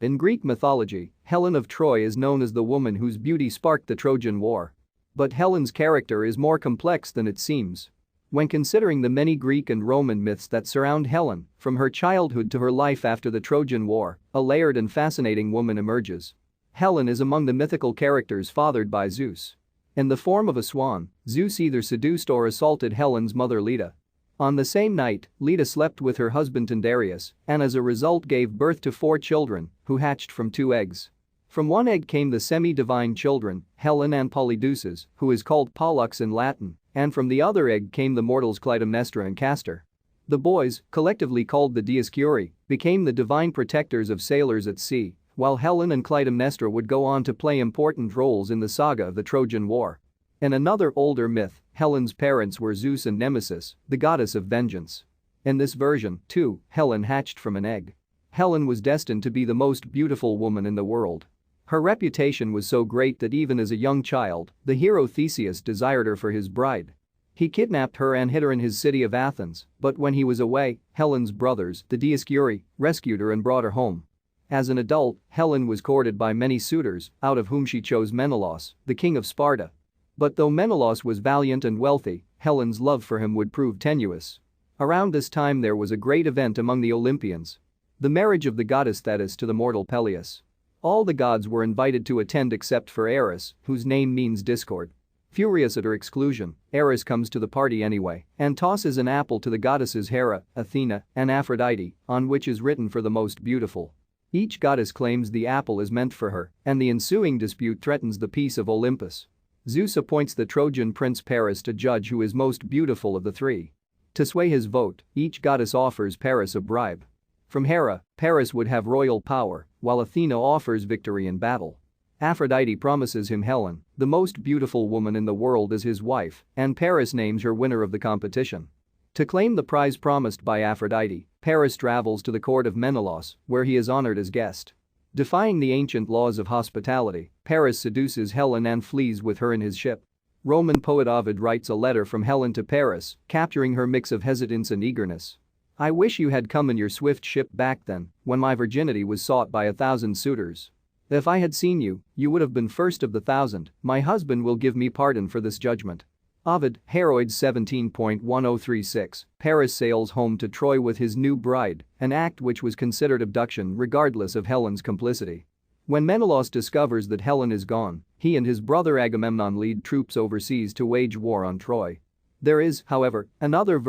In Greek mythology, Helen of Troy is known as the woman whose beauty sparked the Trojan War. But Helen's character is more complex than it seems. When considering the many Greek and Roman myths that surround Helen, from her childhood to her life after the Trojan War, a layered and fascinating woman emerges. Helen is among the mythical characters fathered by Zeus. In the form of a swan, Zeus either seduced or assaulted Helen's mother Leda. On the same night, Leda slept with her husband Tyndareus and as a result gave birth to 4 children, who hatched from 2 eggs. From one egg came the semi-divine children, Helen and Polydeuces, who is called Pollux in Latin, and from the other egg came the mortals Clytemnestra and Castor. The boys, collectively called the Dioscuri, became the divine protectors of sailors at sea, while Helen and Clytemnestra would go on to play important roles in the saga of the Trojan War. In another older myth, Helen's parents were Zeus and Nemesis, the goddess of vengeance. In this version, too, Helen hatched from an egg. Helen was destined to be the most beautiful woman in the world. Her reputation was so great that even as a young child, the hero Theseus desired her for his bride. He kidnapped her and hid her in his city of Athens, but when he was away, Helen's brothers, the Dioscuri, rescued her and brought her home. As an adult, Helen was courted by many suitors, out of whom she chose Menelaus, the king of Sparta. But though Menelaus was valiant and wealthy, Helen's love for him would prove tenuous. Around this time there was a great event among the Olympians. The marriage of the goddess Thetis to the mortal Peleus. All the gods were invited to attend except for Eris, whose name means discord. Furious at her exclusion, Eris comes to the party anyway and tosses an apple to the goddesses Hera, Athena, and Aphrodite, on which is written "for the most beautiful." Each goddess claims the apple is meant for her, and the ensuing dispute threatens the peace of Olympus. Zeus appoints the Trojan prince Paris to judge who is most beautiful of the 3. To sway his vote, each goddess offers Paris a bribe. From Hera, Paris would have royal power, while Athena offers victory in battle. Aphrodite promises him Helen, the most beautiful woman in the world, as his wife, and Paris names her winner of the competition. To claim the prize promised by Aphrodite, Paris travels to the court of Menelaus, where he is honored as guest. Defying the ancient laws of hospitality, Paris seduces Helen and flees with her in his ship. Roman poet Ovid writes a letter from Helen to Paris, capturing her mix of hesitance and eagerness. "I wish you had come in your swift ship back then, when my virginity was sought by 1,000 suitors. If I had seen you, you would have been first of the 1,000, my husband will give me pardon for this judgment." Ovid, Heroids 17.1036, Paris sails home to Troy with his new bride, an act which was considered abduction regardless of Helen's complicity. When Menelaus discovers that Helen is gone, he and his brother Agamemnon lead troops overseas to wage war on Troy. There is, however, another version